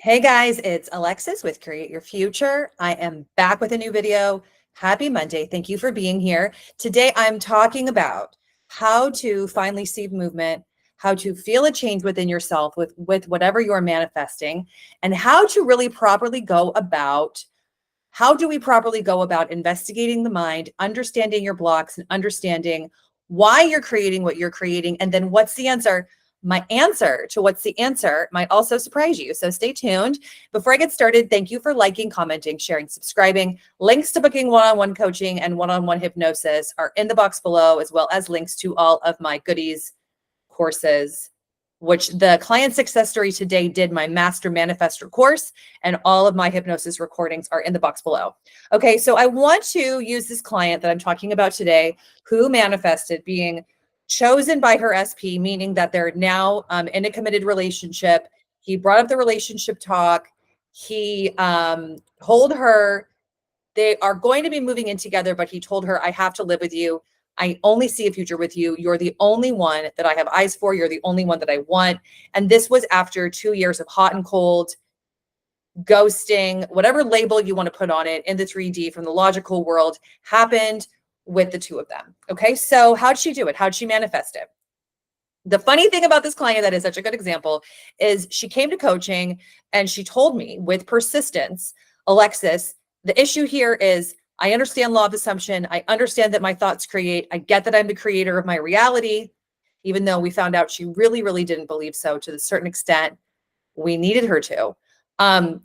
Hey guys, it's Alexis with Create Your Future. I am back with a new video. Happy Monday. Thank you for being here. Today I'm talking about how to finally see movement, how to feel a change within yourself with whatever you're manifesting, and how to really properly go about how do we properly go about investigating the mind, understanding your blocks, and understanding why you're creating what you're creating, and then what's the answer? My answer to what's the answer might also surprise you. So stay tuned. Before I get started, thank you for liking, commenting, sharing, subscribing. Links to booking one-on-one coaching and one-on-one hypnosis are in the box below, as well as links to all of my goodies, courses, which the client success story today did my master manifestor course, and all of my hypnosis recordings are in the box below. Okay, so I want to use this client that I'm talking about today who manifested being chosen by her SP, meaning that they're now in a committed relationship. He brought up the relationship talk. He told her they are going to be moving in together, but he told her, I have to live with you. I only see a future with you. You're the only one that I have eyes for. You're the only one that I want. And this was after 2 years of hot and cold, ghosting, whatever label you want to put on it in the 3D from the logical world happened with the two of them. Okay, so how'd she do it? How'd she manifest it? The funny thing about this client that is such a good example is she came to coaching and she told me with persistence, Alexis, the issue here is I understand law of assumption. I understand that my thoughts create. I get that I'm the creator of my reality, even though we found out she really, really didn't believe so to a certain extent. We needed her to.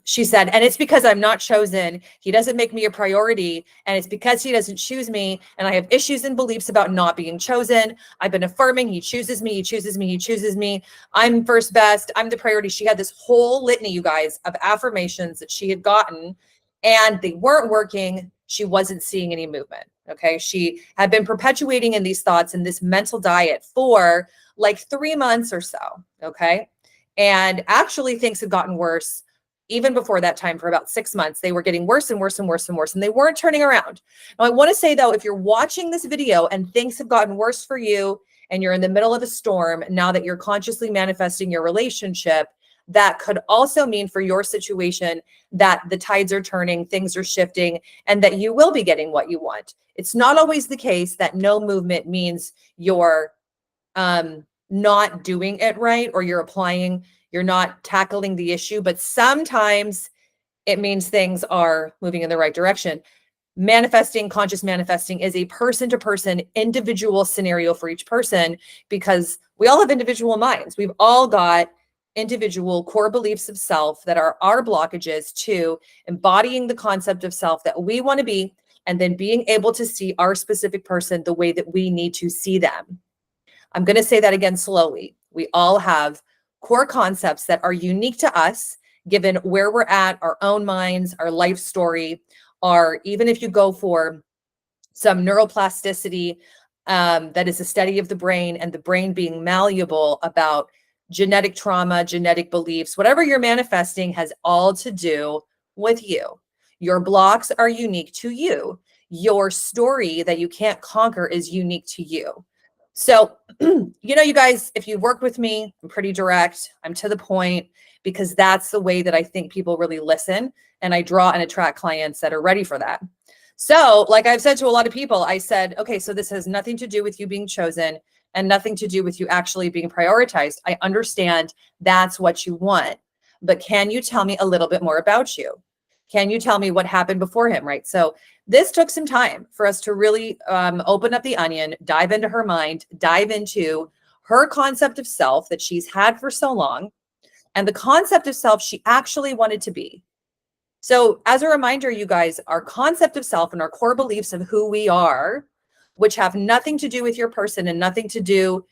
She said, and it's because I'm not chosen. He doesn't make me a priority. And it's because he doesn't choose me. And I have issues and beliefs about not being chosen. I've been affirming he chooses me, he chooses me, he chooses me. I'm first best. I'm the priority. She had this whole litany, you guys, of affirmations that she had gotten, and they weren't working. She wasn't seeing any movement. Okay. She had been perpetuating in these thoughts and this mental diet for like 3 months or so. Okay. And actually things had gotten worse even before that time. For about 6 months, they were getting worse and worse and worse and worse, and they weren't turning around. Now, I want to say though, if you're watching this video and things have gotten worse for you and you're in the middle of a storm, now that you're consciously manifesting your relationship, that could also mean for your situation that the tides are turning, things are shifting, and that you will be getting what you want. It's not always the case that no movement means you're not doing it right, or you're not tackling the issue, but sometimes it means things are moving in the right direction. Manifesting, conscious manifesting is a person-to-person individual scenario for each person, because we all have individual minds. We've all got individual core beliefs of self that are our blockages to embodying the concept of self that we want to be, and then being able to see our specific person the way that we need to see them. I'm going to say that again slowly. We all have core concepts that are unique to us, given where we're at, our own minds, our life story, or even if you go for some neuroplasticity, that is a study of the brain and the brain being malleable, about genetic trauma, genetic beliefs, whatever you're manifesting has all to do with you. Your blocks are unique to you. Your story that you can't conquer is unique to you. So, you guys, if you work with me, I'm pretty direct. I'm to the point, because that's the way that I think people really listen. And I draw and attract clients that are ready for that. So like I've said to a lot of people, I said, okay, so this has nothing to do with you being chosen and nothing to do with you actually being prioritized. I understand that's what you want, but can you tell me a little bit more about you? Can you tell me what happened before him, right? So this took some time for us to really open up the onion, dive into her mind, dive into her concept of self that she's had for so long, and the concept of self she actually wanted to be. So as a reminder, you guys, our concept of self and our core beliefs of who we are, which have nothing to do with your person and nothing to do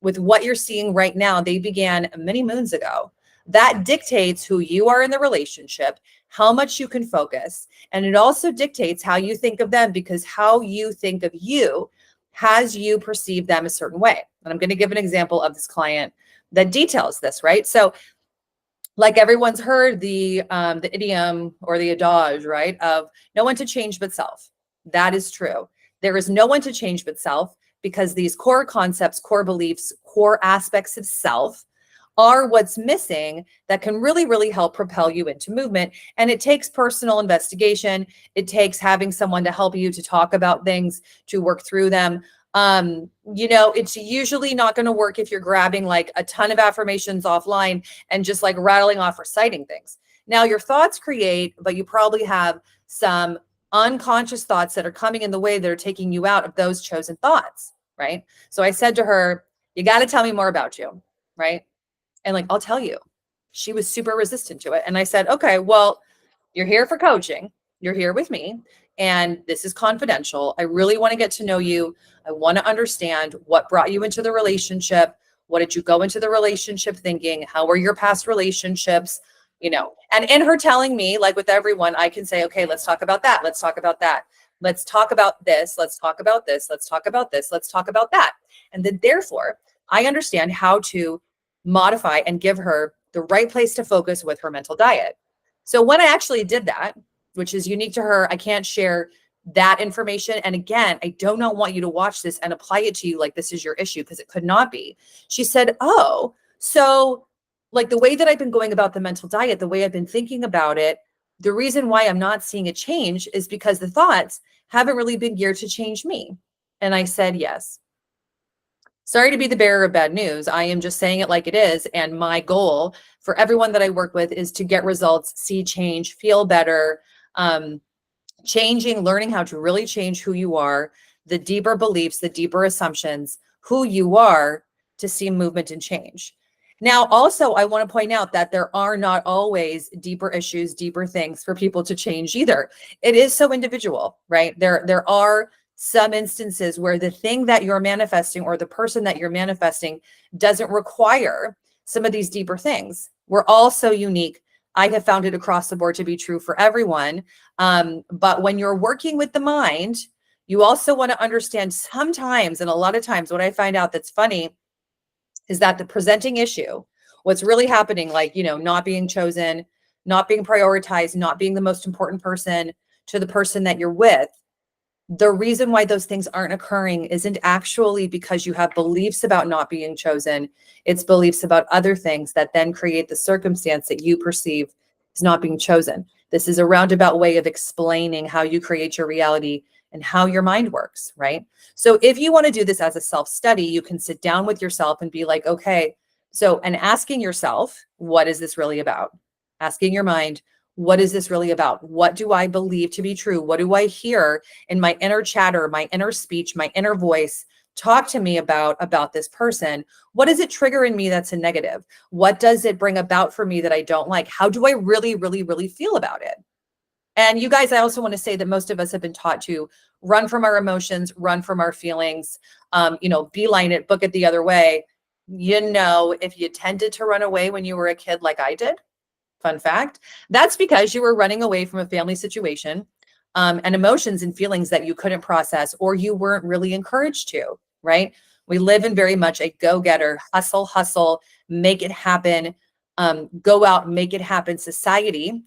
with what you're seeing right now, they began many moons ago. That dictates who you are in the relationship, how much you can focus, and it also dictates how you think of them, because how you think of you has you perceive them a certain way. And I'm going to give an example of this client that details this, right? So like everyone's heard the idiom or the adage, right, of no one to change but self. That is true. There is no one to change but self, because these core concepts, core beliefs, core aspects of self are what's missing that can really, really help propel you into movement. And it takes personal investigation. It takes having someone to help you to talk about things, to work through them. It's usually not going to work if you're grabbing like a ton of affirmations offline and just like rattling off reciting things. Now your thoughts create, but you probably have some unconscious thoughts that are coming in the way that are taking you out of those chosen thoughts, right? So I said to her, you got to tell me more about you, right? And like, I'll tell you. She was super resistant to it. And I said, okay, well, you're here for coaching. You're here with me. And this is confidential. I really want to get to know you. I want to understand what brought you into the relationship. What did you go into the relationship thinking? How were your past relationships? And in her telling me, like with everyone, I can say, okay, let's talk about that. Let's talk about that. Let's talk about this. Let's talk about this. Let's talk about this. Let's talk about that. And then therefore, I understand how to modify and give her the right place to focus with her mental diet. So when I actually did that, which is unique to her, I can't share that information. And again, I do not want you to watch this and apply it to you like this is your issue, because it could not be. She said, oh, so like the way that I've been going about the mental diet, the way I've been thinking about it, the reason why I'm not seeing a change is because the thoughts haven't really been geared to change me. And I said, yes. Sorry to be the bearer of bad news. I am just saying it like it is. And my goal for everyone that I work with is to get results, see change, feel better, changing, learning how to really change who you are, the deeper beliefs, the deeper assumptions, who you are, to see movement and change. Now, also, I want to point out that there are not always deeper issues, deeper things for people to change either. It is so individual, right? There are some instances where the thing that you're manifesting or the person that you're manifesting doesn't require some of these deeper things. We're all so unique. I have found it across the board to be true for everyone. But when you're working with the mind, you also want to understand sometimes, and a lot of times what I find out that's funny is that the presenting issue, what's really happening, like, not being chosen, not being prioritized, not being the most important person to the person that you're with, the reason why those things aren't occurring isn't actually because you have beliefs about not being chosen. It's beliefs about other things that then create the circumstance that you perceive as not being chosen. This is a roundabout way of explaining how you create your reality and how your mind works, right? So if you want to do this as a self-study, you can sit down with yourself and be like, okay, and asking yourself, what is this really about? Asking your mind, what is this really about? What do I believe to be true? What do I hear in my inner chatter, my inner speech, my inner voice talk to me about this person? What does it trigger in me that's a negative? What does it bring about for me that I don't like? How do I really, really, really feel about it? And you guys, I also want to say that most of us have been taught to run from our emotions, run from our feelings, beeline it, book it the other way. If you tended to run away when you were a kid like I did, fun fact, that's because you were running away from a family situation and emotions and feelings that you couldn't process or you weren't really encouraged to, right? We live in very much a go-getter, hustle, make it happen, go out, make it happen society.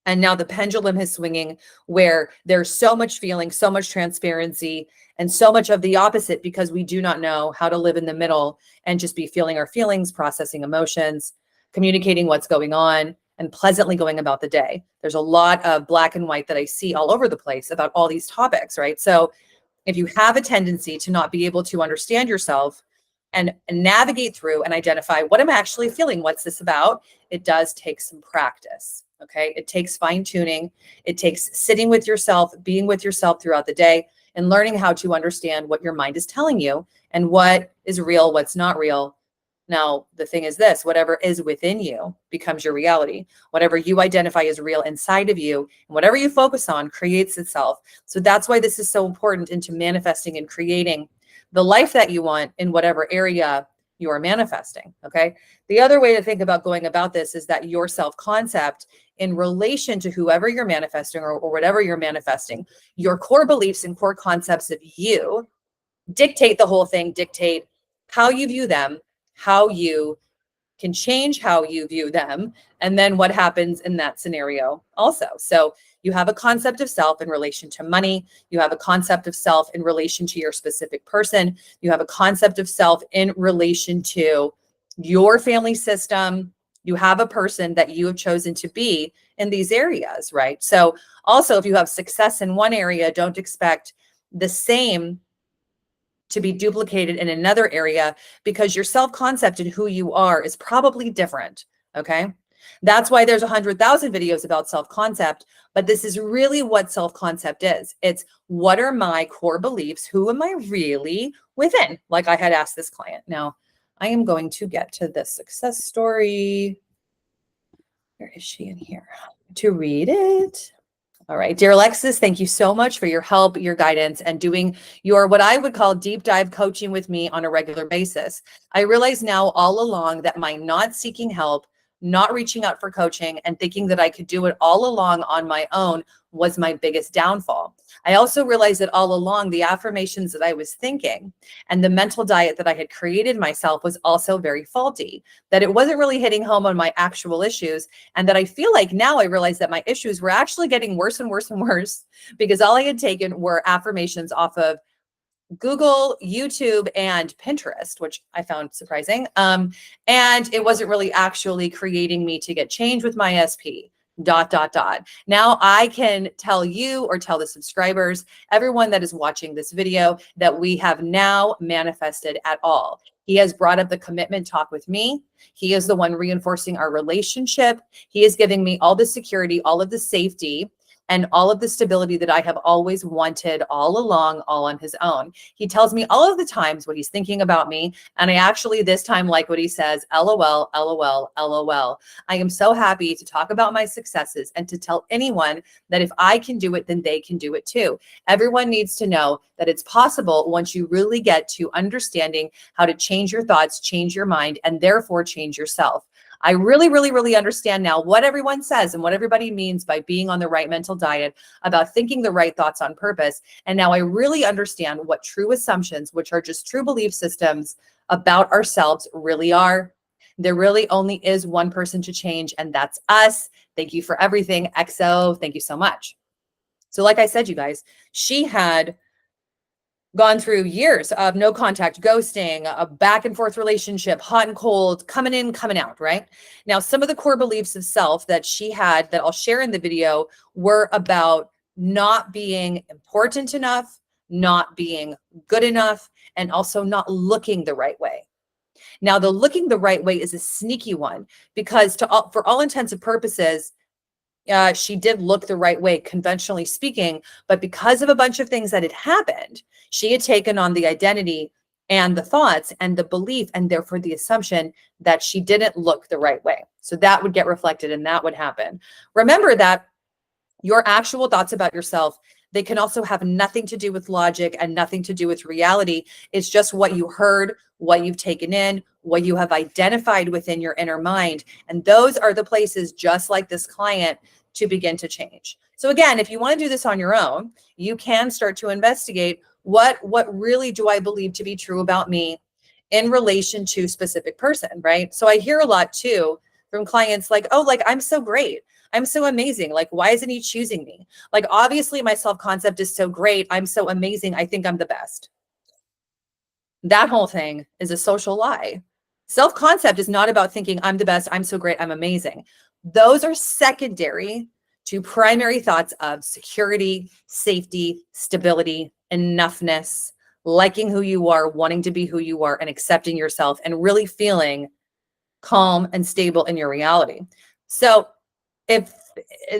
And now the pendulum is swinging where there's so much feeling, so much transparency, and so much of the opposite because we do not know how to live in the middle and just be feeling our feelings, processing emotions, communicating what's going on, and pleasantly going about the day. There's a lot of black and white that I see all over the place about all these topics, right? So if you have a tendency to not be able to understand yourself and navigate through and identify what I'm actually feeling, what's this about, it does take some practice. Okay. It takes fine tuning. It takes sitting with yourself, being with yourself throughout the day and learning how to understand what your mind is telling you and what is real, what's not real. Now, the thing is this, whatever is within you becomes your reality. Whatever you identify as real inside of you and whatever you focus on creates itself. So that's why this is so important into manifesting and creating the life that you want in whatever area you are manifesting. Okay. The other way to think about going about this is that your self-concept in relation to whoever you're manifesting or whatever you're manifesting, your core beliefs and core concepts of you dictate the whole thing, dictate how you view them, how you can change how you view them, and then what happens in that scenario also. So you have a concept of self in relation to money. You have a concept of self in relation to your specific person. You have a concept of self in relation to your family system. You have a person that you have chosen to be in these areas, right? So also, if you have success in one area, don't expect the same to be duplicated in another area, because your self-concept and who you are is probably different. Okay. That's why there's 100,000 videos about self-concept, but this is really what self-concept is. It's, what are my core beliefs? Who am I really within? Like I had asked this client. Now I am going to get to this success story. Where is she in here to read it? All right, dear Alexis, thank you so much for your help, your guidance, and doing your, what I would call, deep dive coaching with me on a regular basis. I realize now all along that my not seeking help, not reaching out for coaching, and thinking that I could do it all along on my own was my biggest downfall. I also realized that all along the affirmations that I was thinking and the mental diet that I had created myself was also very faulty, that it wasn't really hitting home on my actual issues, and that I feel like now I realize that my issues were actually getting worse and worse and worse because all I had taken were affirmations off of Google, YouTube, and Pinterest, which I found surprising. And it wasn't really actually creating me to get change with my SP. ... Now I can tell you, or tell the subscribers, everyone that is watching this video, that we have now manifested at all. He has brought up the commitment talk with me. He is the one reinforcing our relationship. He is giving me all the security, all of the safety, and all of the stability that I have always wanted all along, all on his own. He tells me all of the times what he's thinking about me. And I actually this time like what he says, LOL, LOL, LOL. I am so happy to talk about my successes and to tell anyone that if I can do it, then they can do it too. Everyone needs to know that it's possible once you really get to understanding how to change your thoughts, change your mind, and therefore change yourself. I really, really, really understand now what everyone says and what everybody means by being on the right mental diet, about thinking the right thoughts on purpose. And now I really understand what true assumptions, which are just true belief systems about ourselves, really are. There really only is one person to change, and that's us. Thank you for everything. XO, thank you so much. So like I said, you guys, she had gone through years of no contact, ghosting, a back and forth relationship, hot and cold, coming in, coming out, right? Now, some of the core beliefs of self that she had that I'll share in the video were about not being important enough, not being good enough, and also not looking the right way. Now, the looking the right way is a sneaky one, because for all intents and purposes, she did look the right way, conventionally speaking, but because of a bunch of things that had happened, she had taken on the identity and the thoughts and the belief, and therefore the assumption that she didn't look the right way. So that would get reflected and that would happen. Remember that your actual thoughts about yourself, they can also have nothing to do with logic and nothing to do with reality. It's just what you heard, what you've taken in, what you have identified within your inner mind. And those are the places, just like this client, to begin to change. So again, if you want to do this on your own, you can start to investigate what really do I believe to be true about me in relation to a specific person, right? So I hear a lot too from clients like, oh, like, I'm so great. I'm so amazing. Like, why isn't he choosing me? Like, obviously my self-concept is so great. I'm so amazing. I think I'm the best. That whole thing is a social lie. Self-concept is not about thinking I'm the best, I'm so great, I'm amazing. Those are secondary to primary thoughts of security, safety, stability, enoughness, liking who you are, wanting to be who you are, and accepting yourself, and really feeling calm and stable in your reality. So if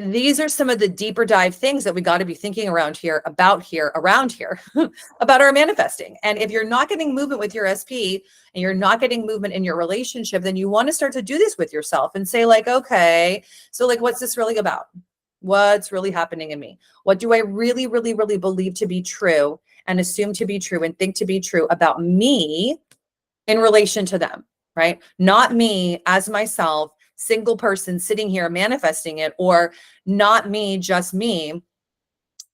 these are some of the deeper dive things that we got to be thinking around here, about our manifesting. And if you're not getting movement with your SP and you're not getting movement in your relationship, then you want to start to do this with yourself and say like, okay, so like, what's this really about? What's really happening in me? What do I really, really, really believe to be true and assume to be true and think to be true about me in relation to them, right? Not me as myself, single person sitting here manifesting it, or not me, just me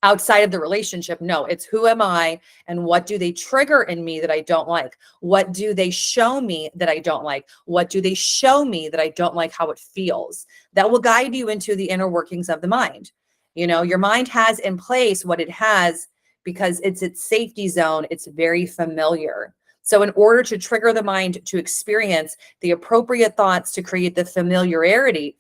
outside of the relationship. No, it's who am I and what do they trigger in me that I don't like? What do they show me that I don't like? What do they show me that I don't like how it feels? That will guide you into the inner workings of the mind. You know, your mind has in place what it has because it's its safety zone. It's very familiar. So in order to trigger the mind to experience the appropriate thoughts to create the familiarity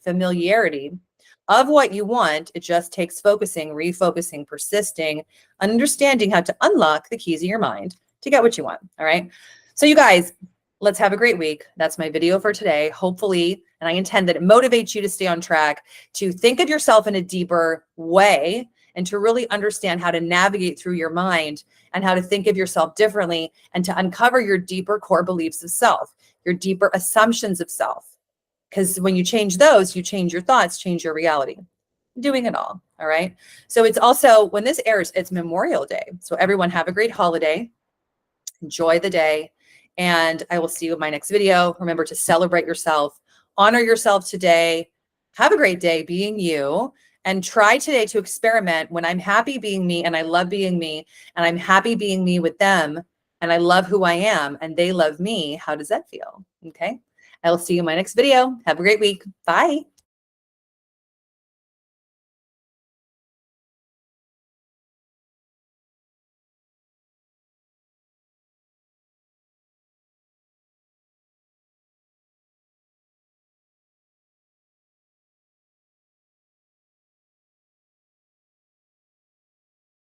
of what you want, it just takes focusing, refocusing, persisting, understanding how to unlock the keys of your mind to get what you want. All right. So you guys, let's have a great week. That's my video for today. Hopefully, and I intend that it motivates you to stay on track, to think of yourself in a deeper way, and to really understand how to navigate through your mind and how to think of yourself differently, and to uncover your deeper core beliefs of self, your deeper assumptions of self. Because when you change those, you change your thoughts, change your reality. Doing it all. All right. So it's also, when this airs, it's Memorial Day. So everyone have a great holiday. Enjoy the day. And I will see you in my next video. Remember to celebrate yourself, honor yourself today. Have a great day being you. And try today to experiment when I'm happy being me and I love being me and I'm happy being me with them and I love who I am and they love me. How does that feel? Okay. I will see you in my next video. Have a great week. Bye.